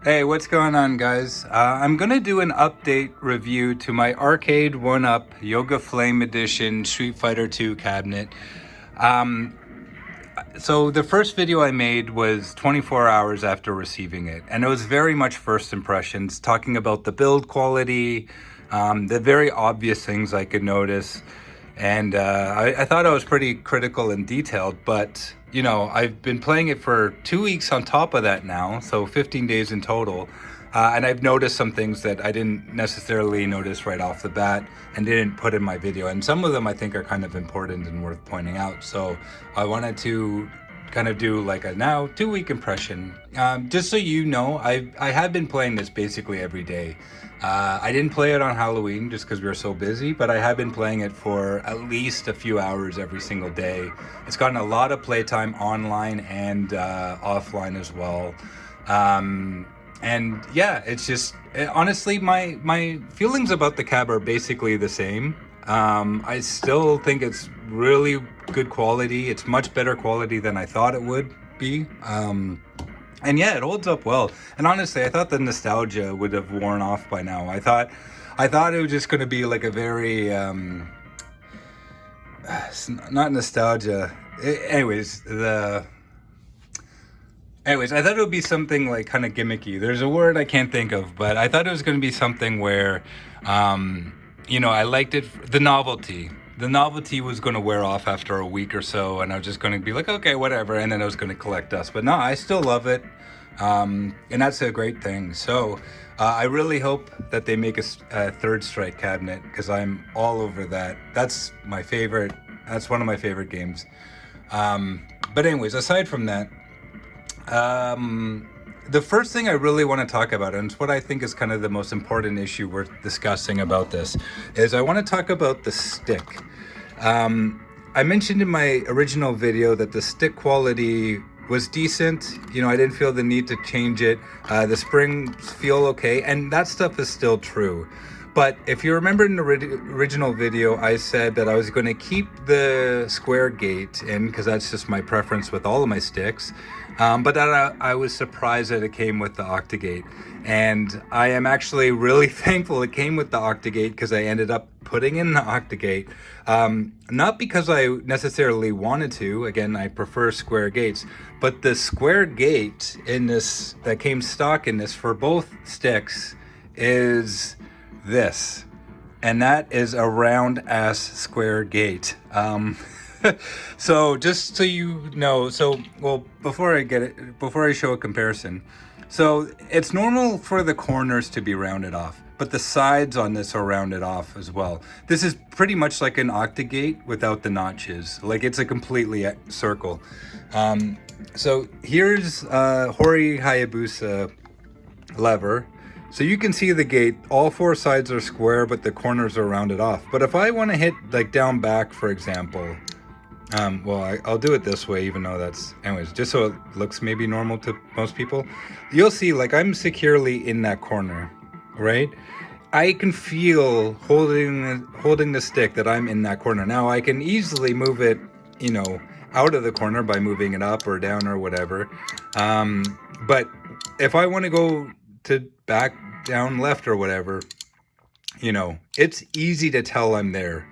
Hey, what's going on, guys? I'm gonna do an update review to my Arcade1Up Yoga Flame Edition Street Fighter 2 cabinet. Um, so the first video I made was 24 hours after receiving it, and it was very much first impressions, talking about the build quality, the very obvious things I could notice. And I thought I was pretty critical and detailed, but you know, I've been playing it for 2 weeks on top of that now, so 15 days in total. And I've noticed some things that I didn't necessarily notice right off the bat and didn't put in my video. And some of them I think are kind of important and worth pointing out. So I wanted to kind of do like a now 2 week impression. Just so you know, I have been playing this basically every day. I didn't play it on Halloween just because we were so busy, but I have been playing it for at least a few hours every single day. It's gotten a lot of playtime online and offline as well. And yeah, it's just honestly, my feelings about the cab are basically the same. I still think it's really good quality. It's much better quality than I thought it would be. And yeah, it holds up well. And honestly, I thought the nostalgia would have worn off by now. I thought it was just going to be like a very not nostalgia. Anyways, I thought it would be something like kind of gimmicky. There's a word I can't think of, but I thought it was going to be something where, I liked it, the novelty. The novelty was going to wear off after a week or so, and I was just going to be like, okay, whatever, and then I was going to collect dust. But no, I still love it, and that's a great thing. So I really hope that they make a third strike cabinet, because I'm all over that. That's my favorite. That's one of my favorite games. But anyways, aside from that, the first thing I really want to talk about, and it's what I think is kind of the most important issue worth discussing about this, is I want to talk about the stick. I mentioned in my original video that the stick quality was decent. I didn't feel the need to change it. The springs feel okay, and that stuff is still true. But if you remember in the original video, I said that I was going to keep the square gate in because that's just my preference with all of my sticks. But that I was surprised that it came with the Octagate. And I am actually really thankful it came with the Octagate because I ended up putting in the Octagate. Not because I necessarily wanted to. Again, I prefer square gates. But the square gate in this that came stock in this for both sticks is this, and that is a round ass square gate. So just so you know, before I show a comparison, so it's normal for the corners to be rounded off, but the sides on this are rounded off as well. This is pretty much like an Octagate without the notches. Like, it's a completely circle. So here's Hori Hayabusa lever. So you can see the gate, all four sides are square, but the corners are rounded off. But if I want to hit like down back, for example, I'll do it this way, even though anyways, just so it looks maybe normal to most people. You'll see like I'm securely in that corner, right? I can feel holding the stick that I'm in that corner. Now I can easily move it, out of the corner by moving it up or down or whatever. But if I want to go to back down left or whatever, it's easy to tell I'm there.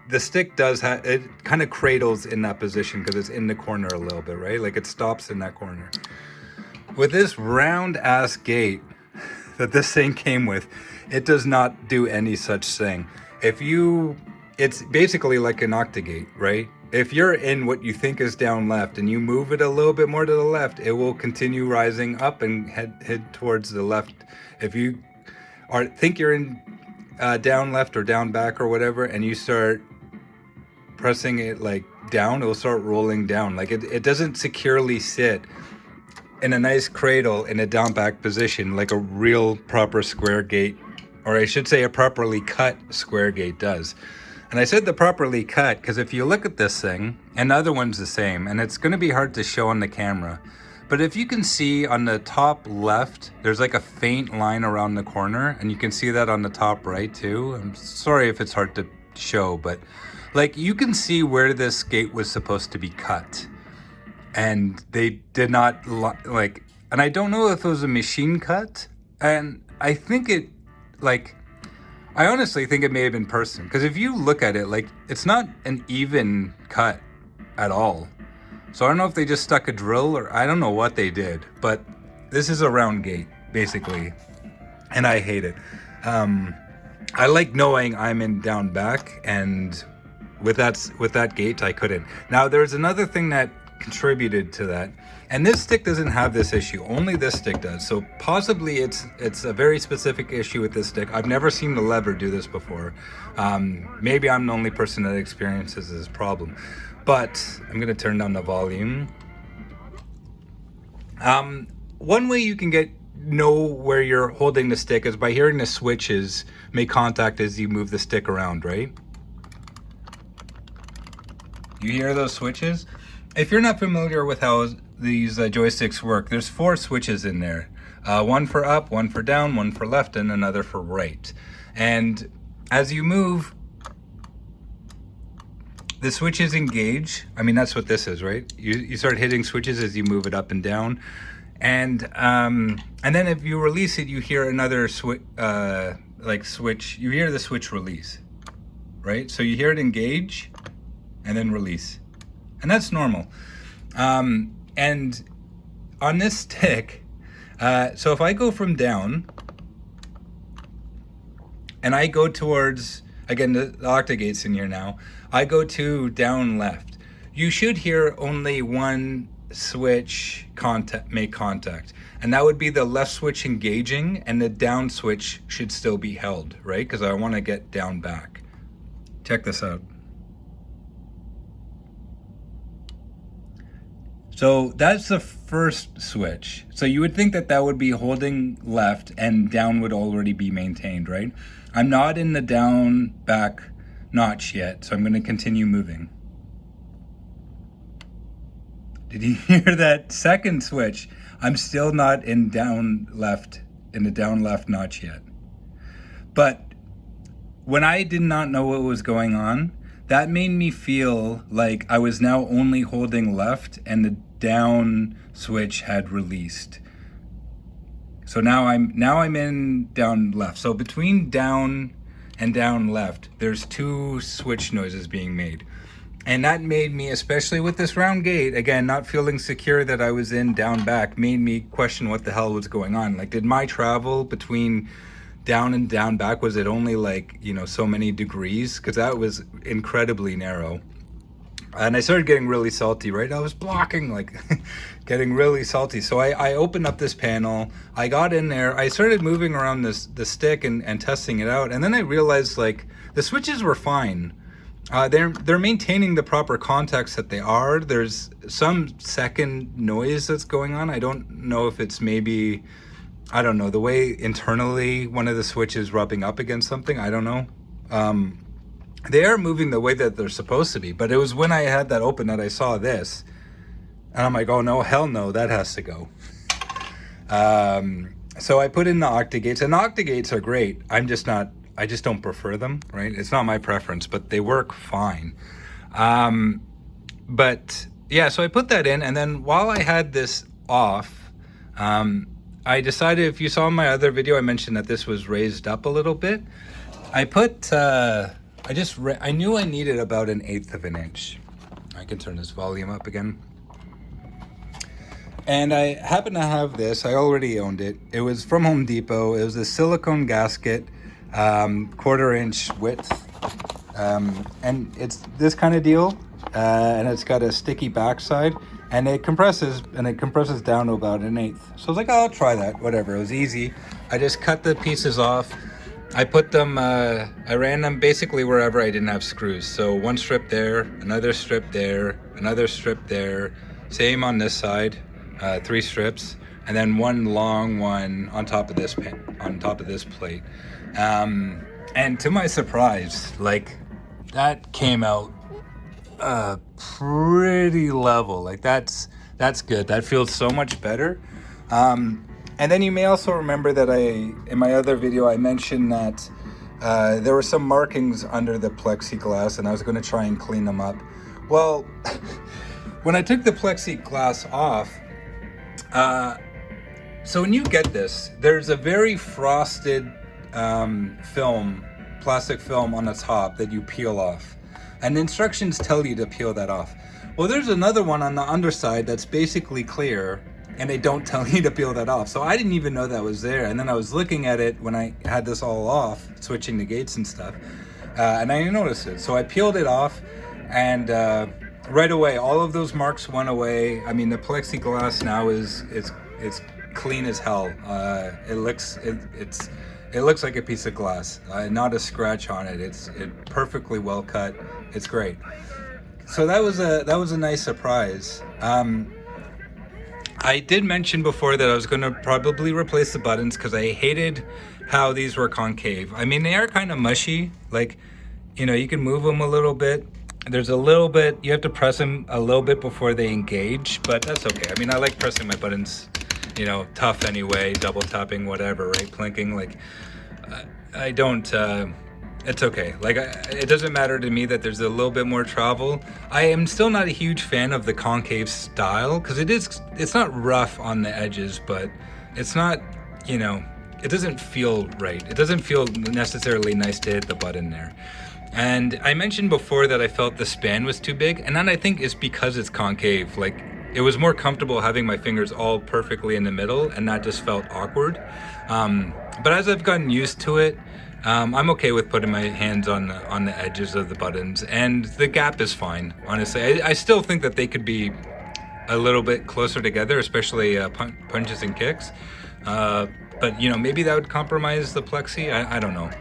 The stick it kind of cradles in that position because it's in the corner a little bit, right? Like, it stops in that corner. With this round ass gate that this thing came with, it does not do any such thing. It's basically like an Octagate, right? If you're in what you think is down left and you move it a little bit more to the left, it will continue rising up and head towards the left. If you think you're in down left or down back or whatever, and you start pressing it like down, it will start rolling down. Like, it doesn't securely sit in a nice cradle in a down back position like a real proper square gate, or I should say a properly cut square gate does. And I said the properly cut because if you look at this thing, and the other one's the same, and it's going to be hard to show on the camera, but if you can see on the top left, there's like a faint line around the corner, and you can see that on the top right too. I'm sorry if it's hard to show, but like, you can see where this gate was supposed to be cut. And they did not, like, and I don't know if it was a machine cut, and I think it, like, I honestly think it may have been person, because if you look at it, like, it's not an even cut at all. So I don't know if they just stuck a drill, or I don't know what they did, but this is a round gate, basically, and I hate it. I like knowing I'm in down back, and with that gate, I couldn't. Now, there's another thing that contributed to that, and this stick doesn't have this issue. Only this stick does. So possibly it's a very specific issue with this stick. I've never seen the lever do this before. Maybe I'm the only person that experiences this problem. But I'm gonna turn down the volume. One way you can know where you're holding the stick is by hearing the switches make contact as you move the stick around, right? You hear those switches? If you're not familiar with how these joysticks work, there's 4 switches in there. One for up, one for down, one for left, and another for right. And as you move, the switches engage. I mean, that's what this is, right? You start hitting switches as you move it up and down. And then if you release it, you hear another switch. You hear the switch release, right? So you hear it engage and then release. And that's normal. And on this stick, so if I go from down and I go towards, again, the octagate's in here now, I go to down left, you should hear only one switch make contact. And that would be the left switch engaging, and the down switch should still be held, right? Because I want to get down back. Check this out. So that's the first switch. So you would think that that would be holding left and down would already be maintained, right? I'm not in the down back notch yet, so I'm going to continue moving. Did you hear that second switch? I'm still not in the down left notch yet. But when I did not know what was going on, that made me feel like I was now only holding left and the down switch had released. So now I'm in down left. So between down and down left, there's 2 switch noises being made. And that made me, especially with this round gate, again, not feeling secure that I was in down back, made me question what the hell was going on. Like, did my travel between down and down back, was it only like, so many degrees? Because that was incredibly narrow. And I started getting really salty, right? I was blocking, like getting really salty. So I opened up this panel, I got in there, I started moving around the stick and testing it out. And then I realized, like, the switches were fine. They're maintaining the proper contacts that they are. There's some second noise that's going on. I don't know if it's maybe, the way internally one of the switches rubbing up against something. I don't know. They are moving the way that they're supposed to be, but it was when I had that open that I saw this, and I'm like, oh no, hell no, that has to go. So I put in the octagates, and the octagates are great. I just don't prefer them, right? It's not my preference, but they work fine. But yeah, so I put that in, and then while I had this off, I decided, if you saw my other video, I mentioned that this was raised up a little bit. I put, I knew I needed about 1/8 of an inch. I can turn this volume up again. And I happen to have this, I already owned it. It was from Home Depot. It was a silicone gasket, 1/4 inch width. And it's this kind of deal. And it's got a sticky backside, and it compresses down to about 1/8. So I was like, oh, I'll try that, whatever. It was easy. I just cut the pieces off. I put them, I ran them basically wherever I didn't have screws. So one strip there, another strip there, another strip there. Same on this side, 3 strips, and then one long one on top of this plate. And to my surprise, like, that came out pretty level. Like, that's good. That feels so much better. And then you may also remember that in my other video, I mentioned that there were some markings under the plexiglass, and I was going to try and clean them up. Well, when I took the plexiglass off, So when you get this, there's a very frosted plastic film on the top that you peel off. And the instructions tell you to peel that off. Well, there's another one on the underside that's basically clear, and they don't tell you to peel that off. So I didn't even know that was there. And then I was looking at it when I had this all off, switching the gates and stuff, and I didn't notice it. So I peeled it off, and right away, all of those marks went away. I mean, the plexiglass now is clean as hell. It looks like a piece of glass, not a scratch on it. It's perfectly well cut. It's great. So that was a nice surprise. I did mention before that I was going to probably replace the buttons because I hated how these were concave. I mean, they are kind of mushy. Like, you know, you can move them a little bit. There's a little bit, you have to press them a little bit before they engage, but that's okay. I mean, I like pressing my buttons, you know, tough anyway, double tapping, whatever, right? Plinking, like, I don't, it's okay. Like, it doesn't matter to me that there's a little bit more travel. I am still not a huge fan of the concave style because it's not rough on the edges, but it's not, you know, it doesn't feel right. It doesn't feel necessarily nice to hit the button there. And I mentioned before that I felt the span was too big, and then I think it's because it's concave. Like, it was more comfortable having my fingers all perfectly in the middle, and that just felt awkward. But as I've gotten used to it, I'm okay with putting my hands on the edges of the buttons, and the gap is fine, honestly. I still think that they could be a little bit closer together, especially punches and kicks. But, you know, maybe that would compromise the plexi. I don't know.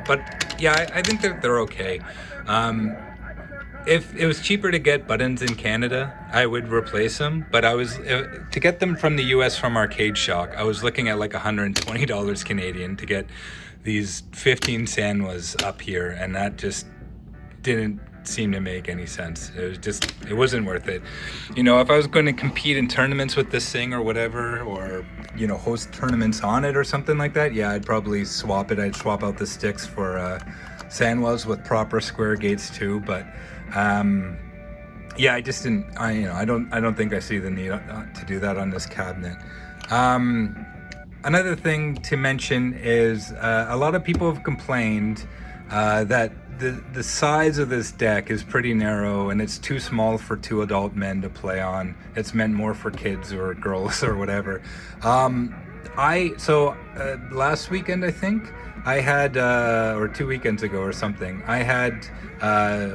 But yeah, I think that they're okay. If it was cheaper to get buttons in Canada, I would replace them. But to get them from the US from Arcade Shock, I was looking at like $120 Canadian to get these 15 Sanwas up here, and that just didn't seem to make any sense. It wasn't worth it. You know, if I was going to compete in tournaments with this thing or whatever, or, you know, host tournaments on it or something like that, yeah, I'd probably swap it. I'd swap out the sticks for Sanwas with proper square gates too. But yeah, I just didn't. I don't think I see the need to do that on this cabinet. Another thing to mention is a lot of people have complained that the size of this deck is pretty narrow and it's too small for two adult men to play on. It's meant more for kids or girls or whatever. Last weekend, I think, I had, or 2 weekends ago or something, I had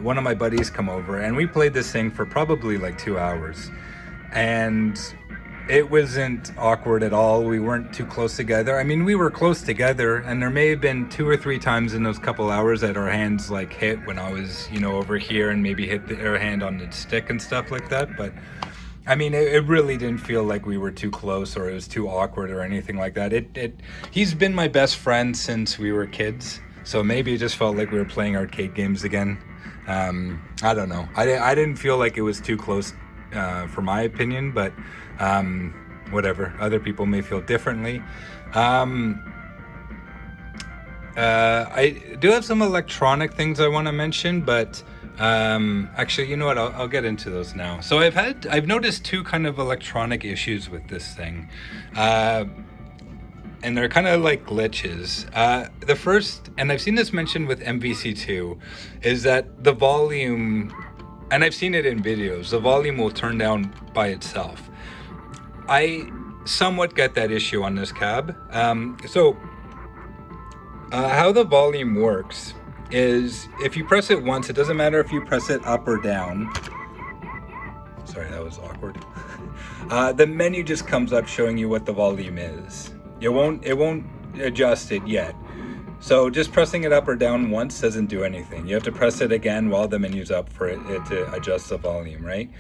one of my buddies come over and we played this thing for probably like 2 hours. And it wasn't awkward at all. We weren't too close together. I mean, we were close together, and there may have been 2 or 3 times in those couple hours that our hands like hit when I was, you know, over here and maybe hit our hand on the stick and stuff like that. But I mean, it really didn't feel like we were too close or it was too awkward or anything like that. He's been my best friend since we were kids, so maybe it just felt like we were playing arcade games again. I don't know. I didn't feel like it was too close for my opinion, but whatever. Other people may feel differently. I do have some electronic things I want to mention, but actually, you know what? I'll get into those now. So I've noticed 2 kind of electronic issues with this thing, and they're kind of like glitches. The first, and I've seen this mentioned with MVC2, is that the volume, and I've seen it in videos, the volume will turn down by itself. I somewhat get that issue on this cab. How the volume works is if you press it once, it doesn't matter if you press it up or down. Sorry, that was awkward. The menu just comes up showing you what the volume is. It won't adjust it yet. So just pressing it up or down once doesn't do anything. You have to press it again while the menu's up for it to adjust the volume, right?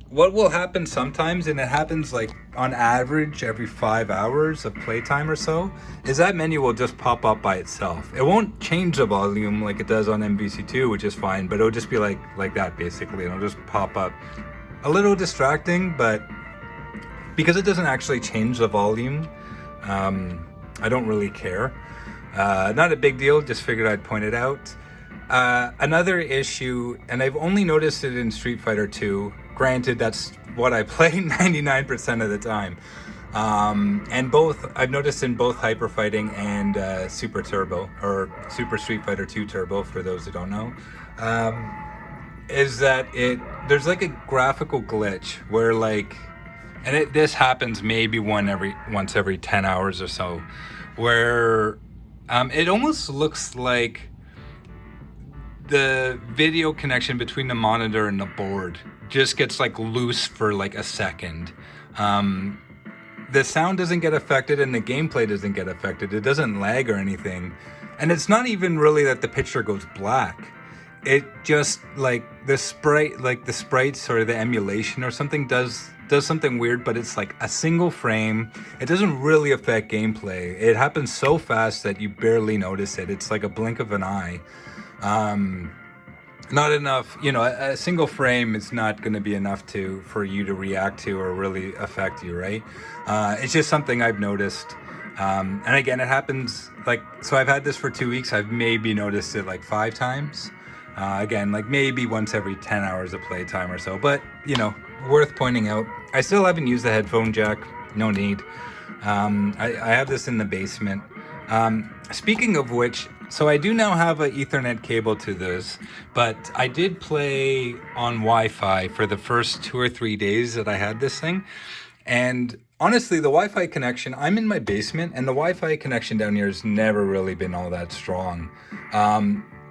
What will happen sometimes, and it happens like on average every 5 hours of playtime or so, is that menu will just pop up by itself. It won't change the volume like it does on MVC2, which is fine, but it'll just be like that basically. It'll just pop up. A little distracting, but because it doesn't actually change the volume, I don't really care. Not a big deal, just figured I'd point it out. Another issue, and I've only noticed it in Street Fighter 2, granted that's what I play 99% of the time, And both, I've noticed in both Hyper Fighting and Super Turbo, or Super Street Fighter 2 Turbo, for those who don't know, is that there's like a graphical glitch where like, and this happens maybe once every 10 hours or so, where it almost looks like the video connection between the monitor and the board just gets like loose for like a second. The sound doesn't get affected and the gameplay doesn't get affected. It doesn't lag or anything. And it's not even really that the picture goes black. It just like the sprites or the emulation or something does something weird, but it's like a single frame. It doesn't really affect gameplay. It happens so fast that you barely notice it. It's like a blink of an eye. Not enough, a single frame is not going to be enough for you to react to or really affect you, right? It's just something I've noticed. And again, it happens so I've had this for 2 weeks. I've maybe noticed it like 5 times. Again, like maybe once every 10 hours of playtime or so, but worth pointing out. I still haven't used the headphone jack. No need. I have this in the basement. Speaking of which, so I do now have an Ethernet cable to this, but I did play on Wi-Fi for the first 2 or 3 days that I had this thing. And honestly, the Wi-Fi connection, I'm in my basement, and the Wi-Fi connection down here has never really been all that strong.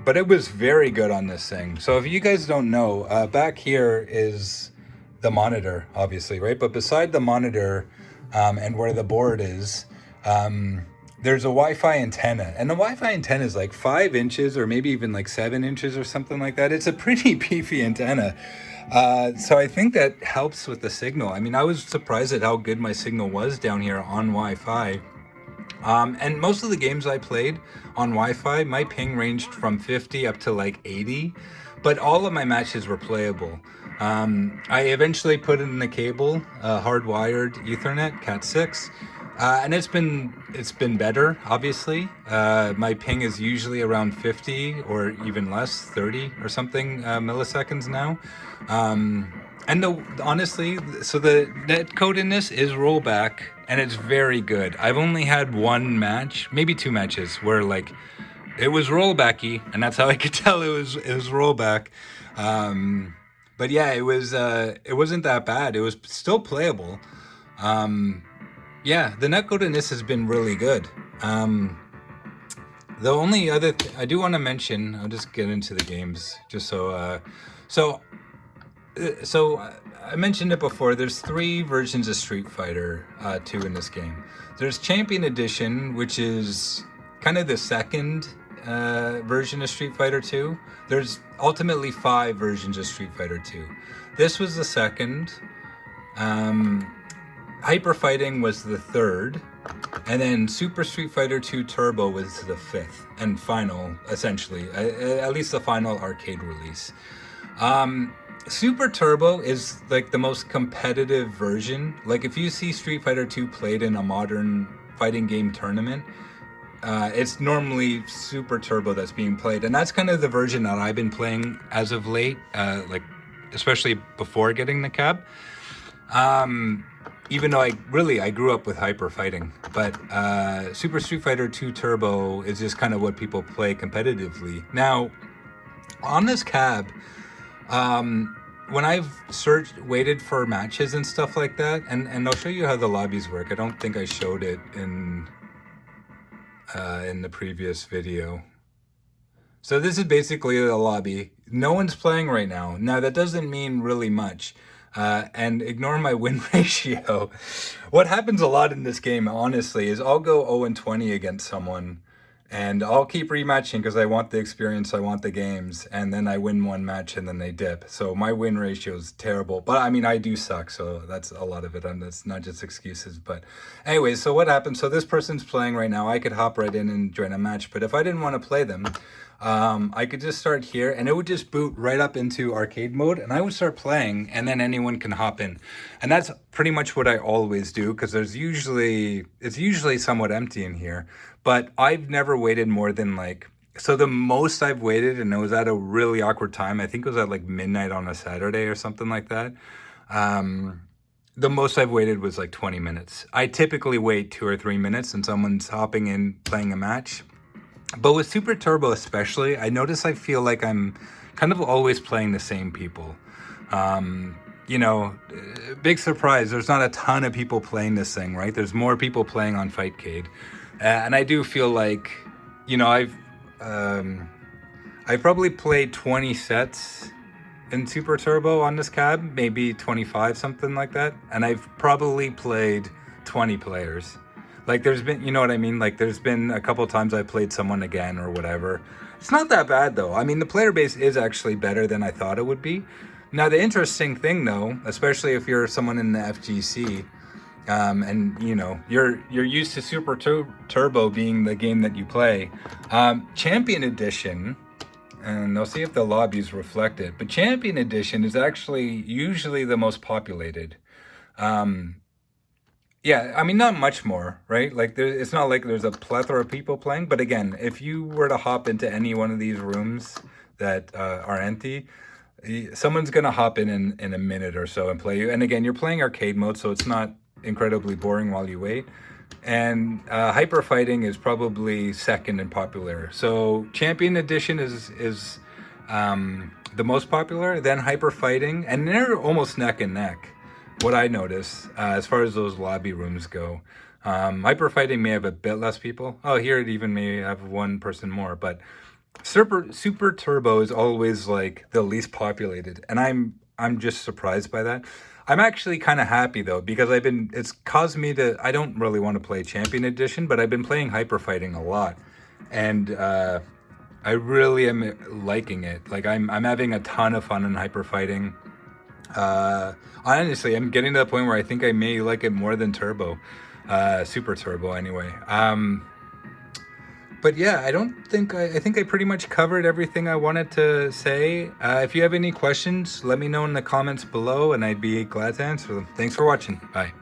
But it was very good on this thing. So if you guys don't know, back here is the monitor, obviously, right? But beside the monitor and where the board is, there's a Wi-Fi antenna, and the Wi-Fi antenna is like 5 inches or maybe even like 7 inches or something like that. It's a pretty beefy antenna. So I think that helps with the signal. I mean, I was surprised at how good my signal was down here on Wi-Fi. And most of the games I played on Wi-Fi, my ping ranged from 50 up to like 80, but all of my matches were playable. I eventually put in the cable, hardwired Ethernet, Cat6. And it's been better, obviously. My ping is usually around 50 or even less, 30 or something milliseconds now. And honestly, so the netcode in this is rollback, and it's very good. I've only had one match, maybe 2 matches, where like it was rollbacky, and that's how I could tell it was rollback. But yeah, it wasn't that bad. It was still playable. Yeah, the netcode in this has been really good. The only other I do want to mention, I'll just get into the games, just so I mentioned it before. There's 3 versions of Street Fighter 2 in this game. There's Champion Edition, which is kind of the second version of Street Fighter 2. There's ultimately 5 versions of Street Fighter 2. This was the second. Hyper Fighting was the third, and then Super Street Fighter 2 Turbo was the 5th and final, essentially, at least the final arcade release. Super Turbo is like the most competitive version. Like if you see Street Fighter 2 played in a modern fighting game tournament, it's normally Super Turbo that's being played, and that's kind of the version that I've been playing as of late, like especially before getting the cab. Even though I grew up with Hyper Fighting, but Super Street Fighter 2 Turbo is just kind of what people play competitively. Now, on this cab, when I've waited for matches and stuff like that, and I'll show you how the lobbies work. I don't think I showed it in the previous video. So this is basically the lobby. No one's playing right now. Now, that doesn't mean really much. And ignore my win ratio. What happens a lot in this game, honestly, is I'll go 0-20 against someone, and I'll keep rematching because I want the experience, I want the games, and then I win one match and then they dip. So my win ratio is terrible. But I mean, I do suck, so that's a lot of it, and that's not just excuses. But anyways, so what happens? So this person's playing right now. I could hop right in and join a match, but if I didn't want to play them, I could just start here, and it would just boot right up into arcade mode, and I would start playing, and then anyone can hop in. And that's pretty much what I always do, because it's usually somewhat empty in here. But I've never waited more than so the most I've waited, and it was at a really awkward time, I think it was at like midnight on a Saturday or something like that. the most I've waited was like 20 minutes. I typically wait 2 or 3 minutes and someone's hopping in playing a match. But with Super Turbo especially, I notice I feel like I'm kind of always playing the same people. You know, big surprise, there's not a ton of people playing this thing, right? There's more people playing on Fightcade. And I do feel like, you know, I've probably played 20 sets in Super Turbo on this cab, maybe 25, something like that. And I've probably played 20 players. Like there's been, you know what I mean? Like there's been a couple times I played someone again or whatever. It's not that bad though. I mean, the player base is actually better than I thought it would be. Now, the interesting thing though, especially if you're someone in the FGC, and you know, you're used to Super Turbo being the game that you play, Champion Edition, and I'll see if the lobbies reflect it, but Champion Edition is actually usually the most populated. Yeah, I mean, not much more, right? Like, it's not like there's a plethora of people playing. But again, if you were to hop into any one of these rooms that are empty, someone's going to hop in a minute or so and play you. And again, you're playing arcade mode, so it's not incredibly boring while you wait. And hyper fighting is probably second in popular. So Champion Edition is the most popular, then hyper fighting, and they're almost neck and neck. What I notice as far as those lobby rooms go, hyper fighting may have a bit less people. Oh, here it even may have one person more, but Super Turbo is always like the least populated, and I'm just surprised by that. I'm actually kind of happy though, because it's caused me to, I don't really want to play Champion Edition, but I've been playing hyper fighting a lot, and I really am liking it. Like I'm having a ton of fun in hyper fighting. Honestly, I'm getting to the point where I think I may like it more than Turbo, Super Turbo anyway. But yeah, I think I pretty much covered everything I wanted to say. If you have any questions, let me know in the comments below and I'd be glad to answer them. Thanks for watching. Bye.